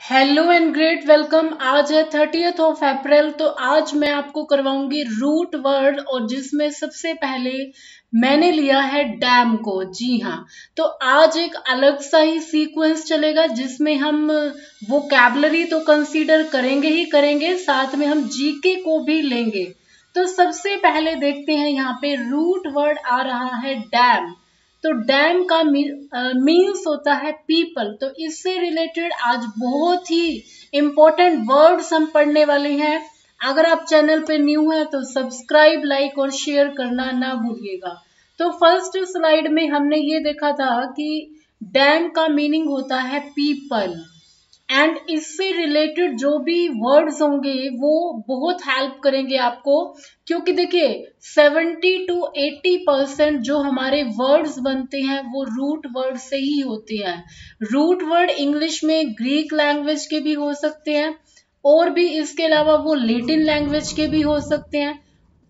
Hello and great welcome. आज है 30th of April. तो आज मैं आपको करवाऊंगी रूट वर्ड और जिसमें सबसे पहले मैंने लिया है डैम को। जी हाँ, तो आज एक अलग सा ही सीक्वेंस चलेगा जिसमें हम वोकैबलरी तो कंसीडर करेंगे ही करेंगे, साथ में हम जीके को भी लेंगे। तो सबसे पहले देखते हैं, यहाँ पे रूट वर्ड आ रहा है डैम। तो डैम का मीन्स होता है पीपल। तो इससे रिलेटेड आज बहुत ही इंपॉर्टेंट वर्ड्स हम पढ़ने वाले हैं। अगर आप चैनल पे न्यू है तो सब्सक्राइब, लाइक और शेयर करना ना भूलिएगा। तो फर्स्ट स्लाइड में हमने ये देखा था कि डैम का मीनिंग होता है पीपल, एंड इससे रिलेटेड जो भी वर्ड्स होंगे वो बहुत हेल्प करेंगे आपको, क्योंकि देखिए 70 to 80% जो हमारे वर्ड्स बनते हैं वो रूट वर्ड से ही होते हैं। रूट वर्ड इंग्लिश में ग्रीक लैंग्वेज के भी हो सकते हैं, और भी इसके अलावा वो लैटिन लैंग्वेज के भी हो सकते हैं,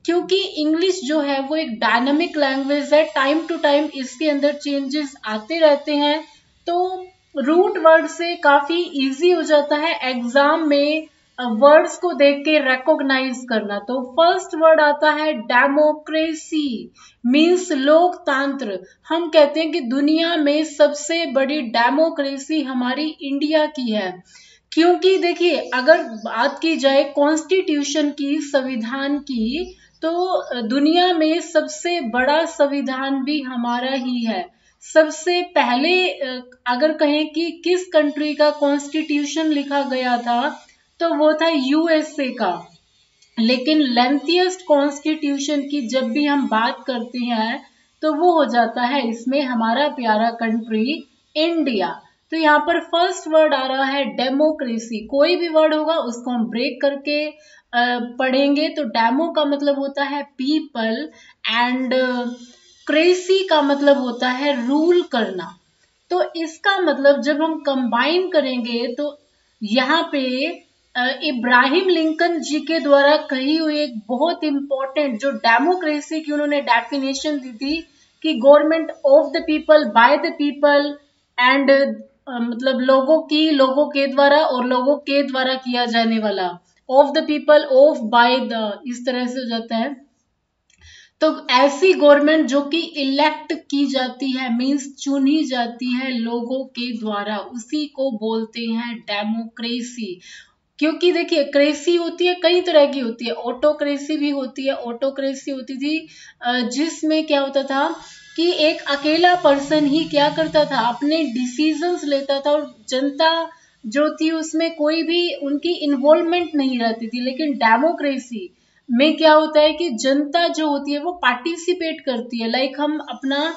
क्योंकि इंग्लिश जो है वो एक डायनामिक लैंग्वेज है। टाइम टू टाइम इसके अंदर चेंजेस आते रहते हैं। तो रूट वर्ड से काफी इजी हो जाता है एग्जाम में वर्ड्स को देख के रिकॉग्नाइज करना। तो फर्स्ट वर्ड आता है डेमोक्रेसी, मींस लोकतंत्र। हम कहते हैं कि दुनिया में सबसे बड़ी डेमोक्रेसी हमारी इंडिया की है, क्योंकि देखिए अगर बात की जाए कॉन्स्टिट्यूशन की, संविधान की, तो दुनिया में सबसे बड़ा संविधान भी हमारा ही है। सबसे पहले अगर कहें कि किस कंट्री का कॉन्स्टिट्यूशन लिखा गया था, तो वो था यूएसए का। लेकिन लेंथीएस्ट कॉन्स्टिट्यूशन की जब भी हम बात करते हैं तो वो हो जाता है इसमें हमारा प्यारा कंट्री इंडिया। तो यहाँ पर फर्स्ट वर्ड आ रहा है डेमोक्रेसी। कोई भी वर्ड होगा उसको हम ब्रेक करके पढ़ेंगे। तो डेमो का मतलब होता है पीपल, एंड क्रेसी का मतलब होता है रूल करना। तो इसका मतलब जब हम कंबाइन करेंगे तो यहाँ पे इब्राहिम लिंकन जी के द्वारा कही हुई एक बहुत इंपॉर्टेंट जो डेमोक्रेसी की उन्होंने डेफिनेशन दी थी कि government of the people, by the people, and मतलब लोगों की, लोगों के द्वारा और लोगों के द्वारा किया जाने वाला। Of the people, of, by the, इस तरह से हो जाता है। तो ऐसी गवर्नमेंट जो कि इलेक्ट की जाती है, मींस चुनी जाती है लोगों के द्वारा, उसी को बोलते हैं डेमोक्रेसी। क्योंकि देखिए क्रेसी होती है, कई तरह की होती है। ऑटोक्रेसी भी होती है। ऑटोक्रेसी होती थी जिसमें क्या होता था कि एक अकेला पर्सन ही क्या करता था, अपने डिसीजंस लेता था, और जनता जो थी उसमें कोई भी उनकी इन्वॉल्वमेंट नहीं रहती थी। लेकिन डेमोक्रेसी में क्या होता है कि जनता जो होती है वो पार्टिसिपेट करती है। लाइक हम अपना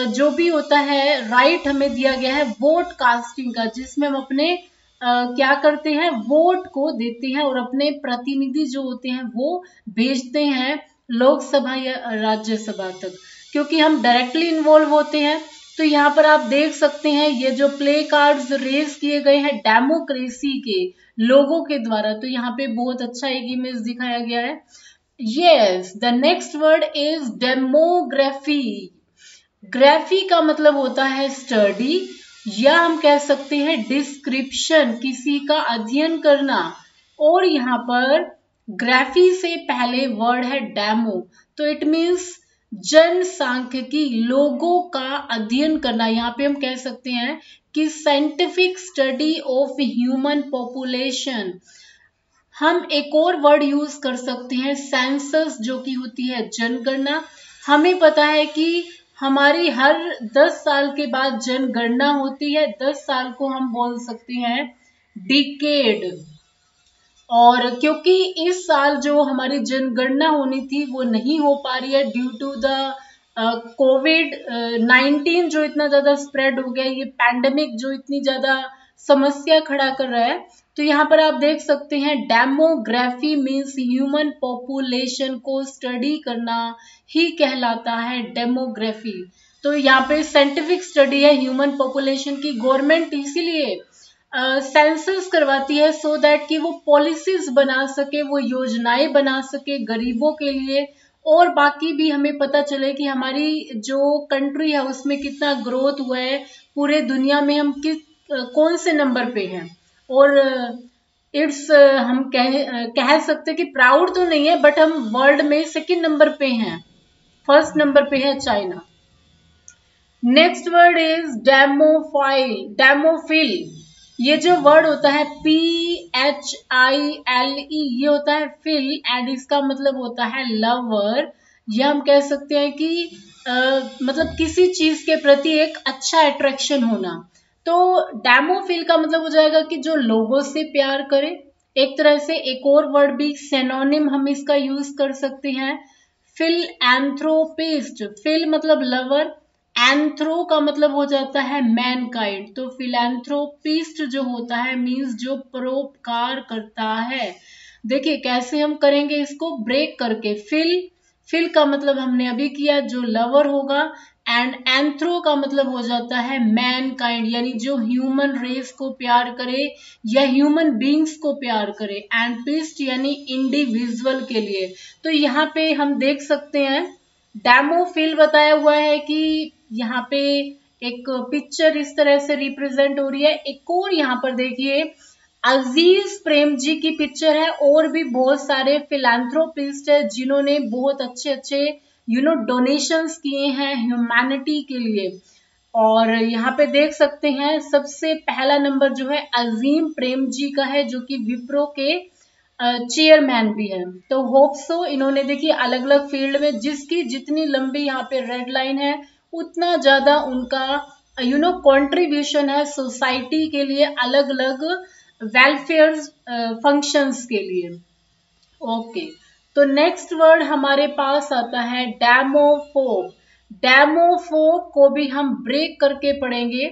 जो भी होता है राइट हमें दिया गया है वोट कास्टिंग का, जिसमें हम अपने क्या करते हैं, वोट को देते हैं और अपने प्रतिनिधि जो होते हैं वो भेजते हैं लोकसभा या राज्यसभा तक, क्योंकि हम डायरेक्टली इन्वॉल्व होते हैं। तो यहाँ पर आप देख सकते हैं ये जो प्ले कार्ड्स रेस किए गए हैं डेमोक्रेसी के लोगों के द्वारा, तो यहाँ पे बहुत अच्छा एक इमेज दिखाया गया है। Yes, the next word is demography. Graphy का मतलब होता है स्टडी, या हम कह सकते हैं डिस्क्रिप्शन, किसी का अध्ययन करना। और यहाँ पर ग्राफी से पहले वर्ड है डेमो, तो इट मीन्स जनसांख्यिकी, लोगों का अध्ययन करना। यहाँ पे हम कह सकते हैं कि scientific study of human population. हम एक और वर्ड यूज कर सकते हैं सेंसस, जो कि होती है जनगणना। हमें पता है कि हमारी हर 10 साल के बाद जनगणना होती है। 10 साल को हम बोल सकते हैं डिकेड। और क्योंकि इस साल जो हमारी जनगणना होनी थी वो नहीं हो पा रही है ड्यू टू द कोविड 19 जो इतना ज्यादा स्प्रेड हो गया, ये पैंडेमिक जो इतनी ज्यादा समस्या खड़ा कर रहा है। तो यहाँ पर आप देख सकते हैं डेमोग्राफी मीन्स ह्यूमन पॉपुलेशन को स्टडी करना ही कहलाता है डेमोग्राफी। तो यहाँ पे साइंटिफिक स्टडी है ह्यूमन पॉपुलेशन की। गवर्नमेंट इसीलिए सेंसस करवाती है सो दैट कि वो पॉलिसीज बना सके, वो योजनाएं बना सके गरीबों के लिए, और बाकी भी हमें पता चले कि हमारी जो कंट्री है उसमें कितना ग्रोथ हुआ है, पूरे दुनिया में हम किस कौन से नंबर पे हैं। और इट्स हम कह सकते कि प्राउड तो नहीं है, बट हम वर्ल्ड में सेकंड नंबर पे हैं, फर्स्ट नंबर पे है China. Next word is demophile, demophil. ये जो वर्ड होता है PHILE, ये होता है फिल एंड इसका मतलब होता है लवर। ये हम कह सकते हैं कि मतलब किसी चीज के प्रति एक अच्छा अट्रैक्शन होना। तो डेमोफिल का मतलब हो जाएगा कि जो लोगों से प्यार करे। एक तरह से एक और वर्ड भी सिनोनिम हम इसका यूज कर सकते हैं, फिल एंथ्रोपिस्ट। फिल मतलब लवर, एंथ्रो का मतलब हो जाता है मैनकाइंड। तो फिलैंथ्रोपिस्ट जो होता है मीन्स जो परोपकार करता है। देखिए कैसे हम करेंगे इसको, ब्रेक करके। फिल का मतलब हमने अभी किया, जो लवर होगा, एंड एंथ्रो का मतलब हो जाता है मैनकाइंड, यानी जो ह्यूमन रेस को प्यार करे या ह्यूमन बींग्स को प्यार करे, एंड पिस्ट यानी इंडिविजुअल के लिए। तो यहाँ पे हम देख सकते हैं डेमोफिल बताया हुआ है कि यहाँ पे एक पिक्चर इस तरह से रिप्रेजेंट हो रही है। एक और यहाँ पर देखिए अजीज प्रेम जी की पिक्चर है, और भी बहुत सारे फिलैंथ्रोपिस्ट है जिन्होंने बहुत अच्छे अच्छे डोनेशंस किए हैं ह्यूमैनिटी के लिए। और यहाँ पे देख सकते हैं सबसे पहला नंबर जो है अजीम प्रेम जी का है, जो कि विप्रो के चेयरमैन भी है। तो होप सो इन्होंने देखिए अलग अलग फील्ड में जिसकी जितनी लंबी यहाँ पे रेड लाइन है उतना ज्यादा उनका कंट्रीब्यूशन है सोसाइटी के लिए, अलग अलग वेलफेयर फंक्शंस के लिए। ओके, तो नेक्स्ट वर्ड हमारे पास आता है डेमोफोब। डेमोफोब को भी हम ब्रेक करके पढ़ेंगे।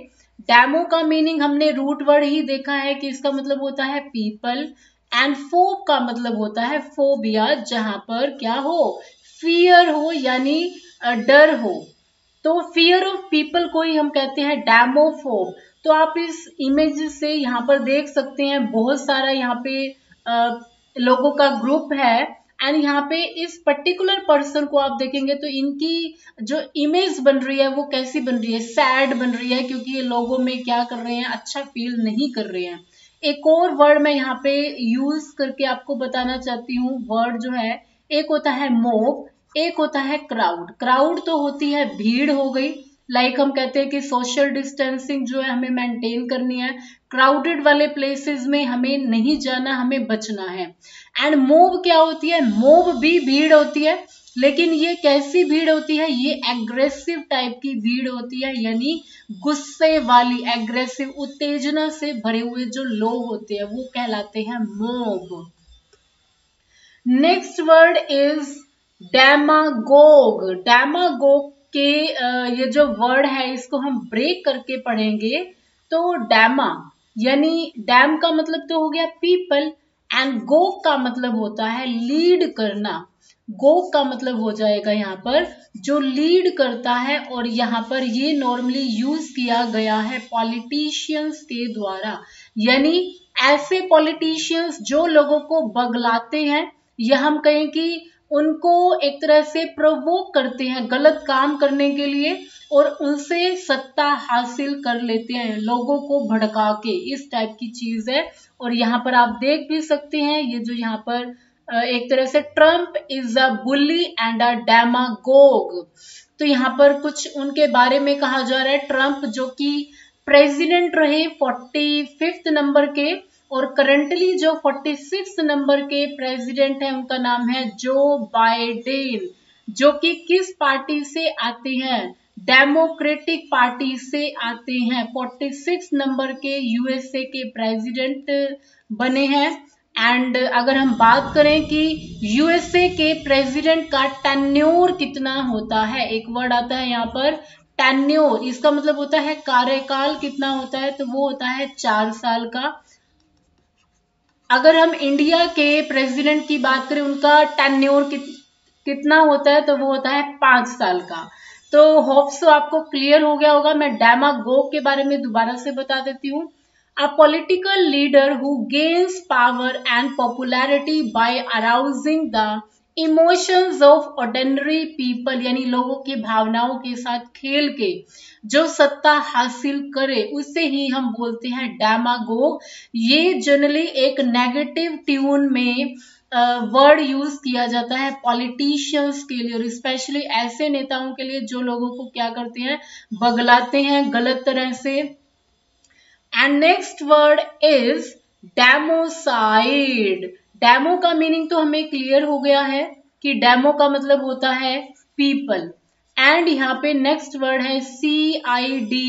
डेमो का मीनिंग हमने रूट वर्ड ही देखा है कि इसका मतलब होता है पीपल, एंड फोब का मतलब होता है फोबिया, जहां पर क्या हो, फियर हो यानी डर हो। तो फियर ऑफ पीपल को ही हम कहते हैं डेमोफोब। तो आप इस इमेज से यहाँ पर देख सकते हैं बहुत सारा यहाँ पे लोगों का ग्रुप है, एंड यहाँ पे इस पर्टिकुलर पर्सन को आप देखेंगे तो इनकी जो इमेज बन रही है वो कैसी बन रही है, सैड बन रही है, क्योंकि ये लोगों में क्या कर रहे हैं, अच्छा फील नहीं कर रहे हैं। एक और वर्ड मैं यहाँ पे यूज करके आपको बताना चाहती हूँ, वर्ड जो है एक होता है मोब, एक होता है क्राउड। क्राउड तो होती है भीड़ हो गई, लाइक हम कहते हैं कि सोशल डिस्टेंसिंग जो है हमें मेंटेन करनी है, क्राउडेड वाले प्लेसेस में हमें नहीं जाना, हमें बचना है। एंड मोब क्या होती है, मोब भी भीड़ होती है, लेकिन ये कैसी भीड़ होती है, ये एग्रेसिव टाइप की भीड़ होती है, यानी गुस्से वाली, एग्रेसिव, उत्तेजना से भरे हुए जो लोग होते हैं वो कहलाते हैं mob. Next word is demagogue. Demagogue के ये जो वर्ड है इसको हम ब्रेक करके पढ़ेंगे। तो डैमा यानी डैम का मतलब तो हो गया पीपल, एंड गोग का मतलब होता है लीड करना। गोग का मतलब हो जाएगा यहाँ पर जो लीड करता है, और यहाँ पर ये नॉर्मली यूज किया गया है पॉलिटिशियंस के द्वारा, यानी ऐसे पॉलिटिशियंस जो लोगों को बगलाते हैं, या हम कहें कि उनको एक तरह से प्रोवोक करते हैं गलत काम करने के लिए, और उनसे सत्ता हासिल कर लेते हैं लोगों को भड़का के, इस टाइप की चीज है। और यहाँ पर आप देख भी सकते हैं ये जो यहाँ पर एक तरह से Trump is a bully and a demagogue. तो यहाँ पर कुछ उनके बारे में कहा जा रहा है, ट्रम्प जो कि प्रेसिडेंट रहे 45th नंबर के, और करंटली जो 46 नंबर के प्रेसिडेंट हैं उनका नाम है जो बाइडेन, जो कि किस पार्टी से आते हैं, डेमोक्रेटिक पार्टी से आते हैं। 46 नंबर के यूएसए के प्रेसिडेंट बने हैं। एंड अगर हम बात करें कि यूएसए के प्रेसिडेंट का टेन्योर कितना होता है, एक वर्ड आता है यहाँ पर टेन्योर, इसका मतलब होता है कार्यकाल कितना होता है, तो वो होता है 4 साल का। अगर हम इंडिया के प्रेसिडेंट की बात करें उनका टेन्योर कितना होता है, तो वो होता है 5 साल का। तो होप्स आपको क्लियर हो गया होगा। मैं डेमागोग के बारे में दोबारा से बता देती हूँ। A political leader who gains power and popularity by arousing the emotions of ordinary people यानी लोगों की भावनाओं के साथ खेल के जो सत्ता हासिल करे उसे ही हम बोलते हैं डेमागोग। ये जनरली एक नेगेटिव ट्यून में वर्ड यूज किया जाता है पॉलिटिशियंस के लिए और स्पेशली ऐसे नेताओं के लिए जो लोगों को क्या करते हैं, बगलाते हैं गलत तरह से। And next word is democide. Demo का मीनिंग तो हमें क्लियर हो गया है कि डेमो का मतलब होता है पीपल। एंड यहाँ पे नेक्स्ट वर्ड है CIDE,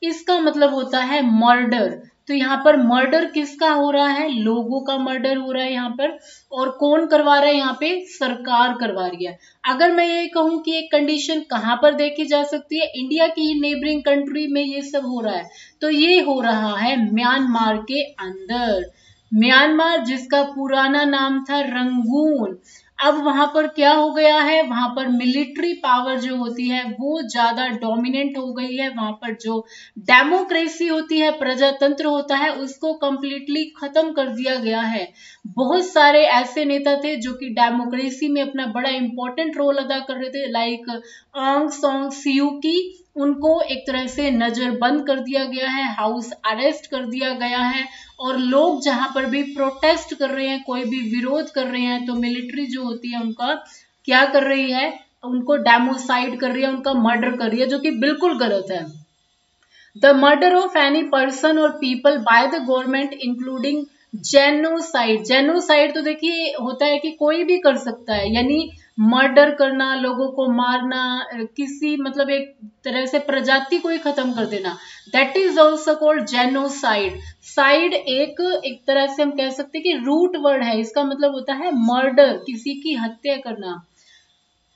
इसका मतलब होता है मर्डर। तो यहाँ पर मर्डर किसका हो रहा है, लोगों का मर्डर हो रहा है यहाँ पर। और कौन करवा रहा है, यहाँ पे सरकार करवा रही है। अगर मैं ये कहूं कि एक कंडीशन कहां पर देखी जा सकती है, इंडिया की ही नेबरिंग कंट्री में ये सब हो रहा है, तो ये हो रहा है म्यांमार के अंदर। म्यांमार जिसका पुराना नाम था रंगून, अब वहां पर क्या हो गया है, वहां पर मिलिट्री पावर जो होती है वो ज्यादा डोमिनेंट हो गई है। वहां पर जो डेमोक्रेसी होती है, प्रजातंत्र होता है, उसको कंप्लीटली खत्म कर दिया गया है। बहुत सारे ऐसे नेता थे जो कि डेमोक्रेसी में अपना बड़ा इंपॉर्टेंट रोल अदा कर रहे थे, लाइक ऑंग सांग स्यू की, उनको एक तरह से नजरबंद कर दिया गया है, हाउस अरेस्ट कर दिया गया है। और लोग जहां पर भी प्रोटेस्ट कर रहे हैं, कोई भी विरोध कर रहे हैं, तो मिलिट्री जो होती है उनका क्या कर रही है, उनको डेमोसाइड कर रही है, उनका मर्डर कर रही है, जो कि बिल्कुल गलत है। The murder of any person और people by the government including genocide. Genocide तो देखिए होता है कि कोई भी कर सकता है, यानी मर्डर करना, लोगों को मारना, किसी मतलब एक तरह से प्रजाति को ही खत्म कर देना, that is also called genocide. Side एक तरह से हम कह सकते हैं कि रूट वर्ड है, इसका मतलब होता है मर्डर, किसी की हत्या करना।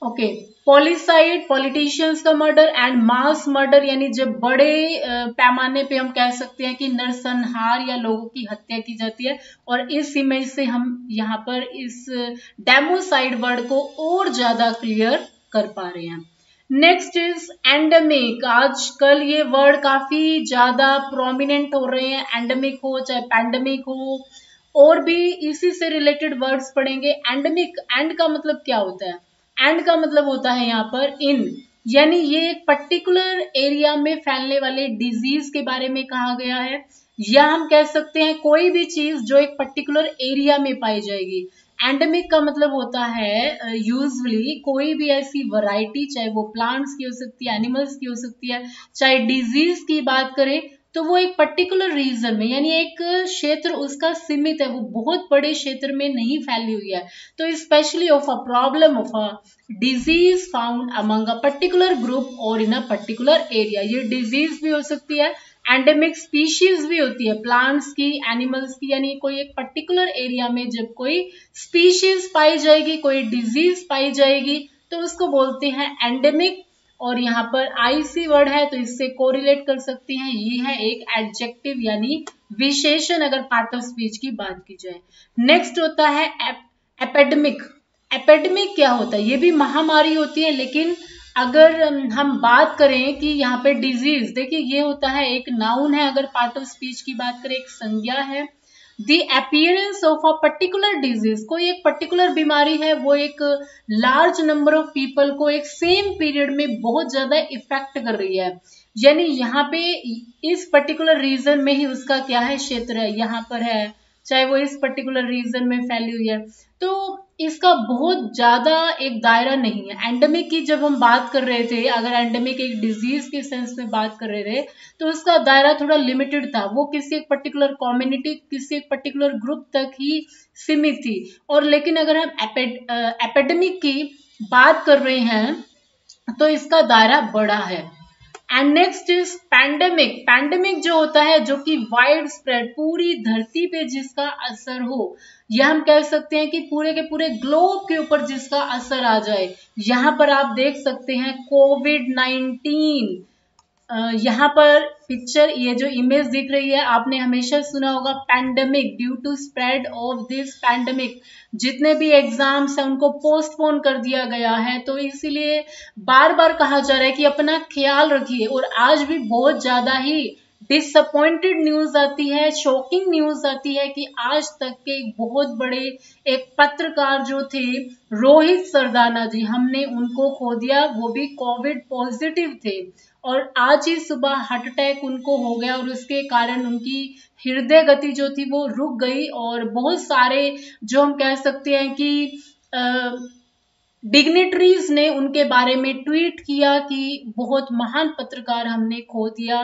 ओके, पॉलिसाइड पॉलिटिशियंस का मर्डर, एंड मास मर्डर यानी जब बड़े पैमाने पे हम कह सकते हैं कि नरसंहार या लोगों की हत्या की जाती है। और इस इमेज से हम यहाँ पर इस डेमोसाइड वर्ड को और ज्यादा क्लियर कर पा रहे हैं। Next is endemic. आजकल ये वर्ड काफी ज्यादा प्रोमिनेंट हो रहे हैं, एंडेमिक हो चाहे पैंडेमिक हो, और भी इसी से रिलेटेड वर्ड्स पढ़ेंगे। एंडेमिक, एंड का मतलब क्या होता है, एंड का मतलब होता है यहाँ पर इन, यानी ये एक पर्टिकुलर एरिया में फैलने वाले डिजीज के बारे में कहा गया है। या हम कह सकते हैं कोई भी चीज जो एक पर्टिकुलर एरिया में पाई जाएगी। एंडेमिक का मतलब होता है यूजुअली कोई भी ऐसी वैरायटी, चाहे वो प्लांट्स की हो सकती है, एनिमल्स की हो सकती है, चाहे डिजीज की बात करें, तो वो एक पर्टिकुलर रीजन में, यानी एक क्षेत्र उसका सीमित है, वो बहुत बड़े क्षेत्र में नहीं फैली हुई है। तो specially of a problem of a disease found among a particular group और इन अ पर्टिकुलर एरिया। ये डिजीज भी हो सकती है, एंडेमिक स्पीशीज भी होती है, प्लांट्स की, एनिमल्स की, यानी कोई एक पर्टिकुलर एरिया में जब कोई स्पीशीज पाई जाएगी, कोई डिजीज पाई जाएगी, तो उसको बोलते हैं एंडेमिक। और यहाँ पर आईसी वर्ड है तो इससे कोरिलेट कर सकते हैं, ये है एक एडजेक्टिव यानी विशेषण अगर पार्ट ऑफ स्पीच की बात की जाए। नेक्स्ट होता है एपिडेमिक। एपिडेमिक क्या होता है, ये भी महामारी होती है, लेकिन अगर हम बात करें कि यहाँ पे डिजीज, देखिए ये होता है एक नाउन है, अगर पार्ट ऑफ स्पीच की बात करें एक संज्ञा है। The appearance of a particular disease, कोई एक पर्टिकुलर बीमारी है, वो एक लार्ज नंबर ऑफ पीपल को एक सेम पीरियड में बहुत ज्यादा इफेक्ट कर रही है, यानी यहाँ पे इस पर्टिकुलर रीजन में ही उसका क्या है, क्षेत्र है, यहाँ पर है, चाहे वो इस पर्टिकुलर रीजन में फैली हुई है, तो इसका बहुत ज्यादा एक दायरा नहीं है। एंडेमिक की जब हम बात कर रहे थे, अगर एंडेमिक एक डिजीज के सेंस में बात कर रहे थे, तो उसका दायरा थोड़ा लिमिटेड था, वो किसी एक पर्टिकुलर कम्युनिटी, किसी एक पर्टिकुलर ग्रुप तक ही सीमित थी। और लेकिन अगर हम एपिडेमिक की बात कर रहे हैं तो इसका दायरा बड़ा है। And next is pandemic. Pandemic जो होता है, जो कि वाइड स्प्रेड, पूरी धरती पे जिसका असर हो, या हम कह सकते हैं कि पूरे के पूरे ग्लोब के ऊपर जिसका असर आ जाए। यहाँ पर आप देख सकते हैं कोविड-19, यहाँ पर पिक्चर, ये जो इमेज दिख रही है, आपने हमेशा सुना होगा pandemic, due to spread of this pandemic जितने भी एग्जाम्स हैं उनको पोस्टपोन कर दिया गया है। तो इसीलिए बार बार कहा जा रहा है कि अपना ख्याल रखिए, और आज भी बहुत ज्यादा ही डिसअपॉइंटेड न्यूज आती है, शॉकिंग न्यूज आती है कि आज तक के एक बहुत बड़े एक पत्रकार जो थे रोहित सरदाना जी, हमने उनको खो दिया, वो भी कोविड पॉजिटिव थे और आज ही सुबह हार्ट अटैक उनको हो गया और उसके कारण उनकी हृदय गति जो थी वो रुक गई और बहुत सारे जो हम कह सकते हैं कि डिग्नेटरीज ने उनके बारे में ट्वीट किया कि बहुत महान पत्रकार हमने खो दिया,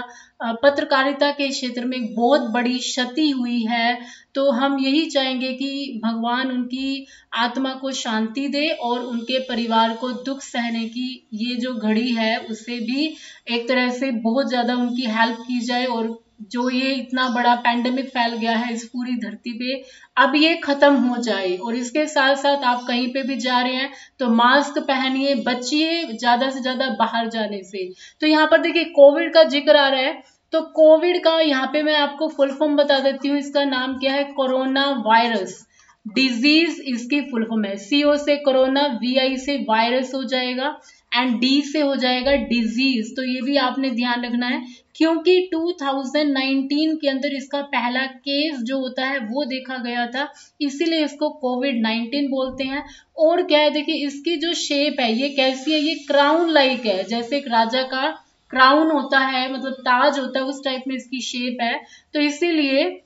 पत्रकारिता के क्षेत्र में बहुत बड़ी क्षति हुई है। तो हम यही चाहेंगे कि भगवान उनकी आत्मा को शांति दे और उनके परिवार को दुख सहने की ये जो घड़ी है उससे भी एक तरह से बहुत ज्यादा उनकी हेल्प की जाए और जो ये इतना बड़ा पैंडेमिक फैल गया है इस पूरी धरती पे, अब ये खत्म हो जाए। और इसके साथ साथ आप कहीं पे भी जा रहे हैं तो मास्क पहनिए, बचिए ज्यादा से ज्यादा बाहर जाने से। तो यहाँ पर देखिए कोविड का जिक्र आ रहा है, तो कोविड का यहाँ पे मैं आपको फुल फॉर्म बता देती हूँ, इसका नाम क्या है, कोरोना वायरस डिजीज इसकी फुल फॉर्म है। CO से कोरोना, VI से वायरस हो जाएगा एंड D से हो जाएगा डिजीज। तो ये भी आपने ध्यान रखना है क्योंकि 2019 के अंदर इसका पहला केस जो होता है वो देखा गया था, इसीलिए इसको कोविड-19 बोलते हैं। और क्या है देखिए इसकी जो शेप है ये कैसी है, ये क्राउन लाइक है, जैसे एक राजा का क्राउन होता है, मतलब ताज होता है, उस टाइप में इसकी शेप है, तो इसीलिए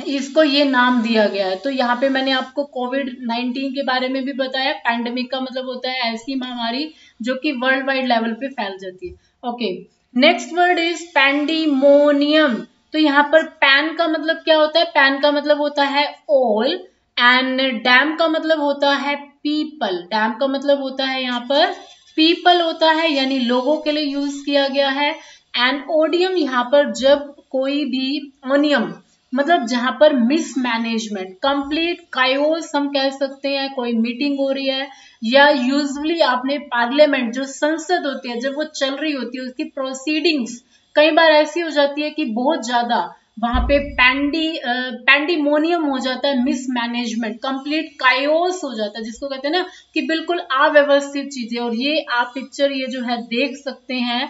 इसको ये नाम दिया गया है। तो यहाँ पे मैंने आपको कोविड-19 के बारे में भी बताया। पैंडेमिक का मतलब होता है ऐसी महामारी जो कि वर्ल्ड वाइड लेवल पे फैल जाती है। Okay, next word is pandemonium. तो यहाँ पर पैन का मतलब क्या होता है, पैन का मतलब होता है ऑल एंड डैम का मतलब होता है पीपल। डैम का मतलब होता है यहाँ पर पीपल होता है, यानी लोगों के लिए यूज किया गया है। एंड ओडियम यहाँ पर जब कोई भी ओनियम मतलब जहां पर मिसमैनेजमेंट, कंप्लीट कायोस हम कह सकते हैं, कोई मीटिंग हो रही है या यूजुअली आपने पार्लियामेंट जो संसद होती है जब वो चल रही होती है उसकी प्रोसीडिंग्स कई बार ऐसी हो जाती है कि बहुत ज्यादा वहां पे पैंडीमोनियम हो जाता है, मिसमैनेजमेंट, कंप्लीट कायोस हो जाता है, जिसको कहते हैं ना कि बिल्कुल अव्यवस्थित चीजें। और ये आप पिक्चर ये जो है देख सकते हैं,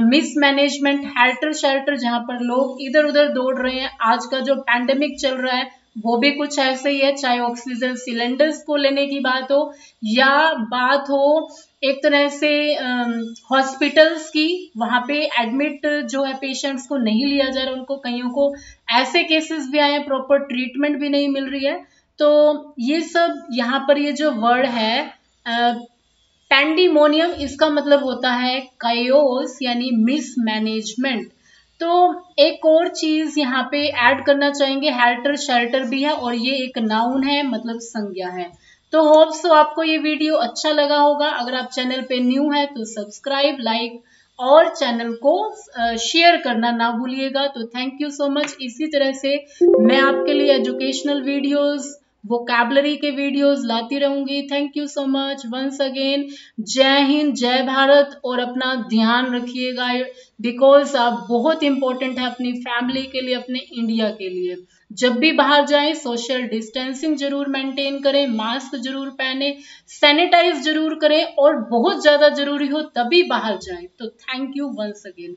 मिसमैनेजमेंट, हेल्टर शेल्टर, जहां पर लोग इधर उधर दौड़ रहे हैं। आज का जो पैंडेमिक चल रहा है वो भी कुछ ऐसे ही है, चाहे ऑक्सीजन सिलेंडर्स को लेने की बात हो या बात हो एक तरह से हॉस्पिटल्स की, वहां पे एडमिट जो है पेशेंट्स को नहीं लिया जा रहा, उनको कईयों को ऐसे केसेस भी आए हैं प्रॉपर ट्रीटमेंट भी नहीं मिल रही है। तो ये सब यहाँ पर ये जो वर्ड है पैंडीमोनियम, इसका मतलब होता है कायोस यानी मिसमैनेजमेंट। तो एक और चीज यहाँ पे ऐड करना चाहेंगे, हेल्टर शेल्टर भी है और ये एक नाउन है, मतलब संज्ञा है। तो होप सो आपको ये वीडियो अच्छा लगा होगा। अगर आप चैनल पे न्यू है तो सब्सक्राइब, लाइक और चैनल को शेयर करना ना भूलिएगा। तो थैंक यू सो मच। इसी तरह से मैं आपके लिए एजुकेशनल वीडियोस, वोकैबलरी के वीडियोस लाती रहूंगी। Thank you so much once again. जय हिंद, जय भारत, और अपना ध्यान रखिएगा बिकॉज आप बहुत इंपॉर्टेंट है अपनी फैमिली के लिए, अपने इंडिया के लिए। जब भी बाहर जाएं सोशल डिस्टेंसिंग जरूर मेंटेन करें, मास्क जरूर पहने, सैनिटाइज जरूर करें और बहुत ज्यादा जरूरी हो तभी बाहर जाएं। तो थैंक यू वंस अगेन।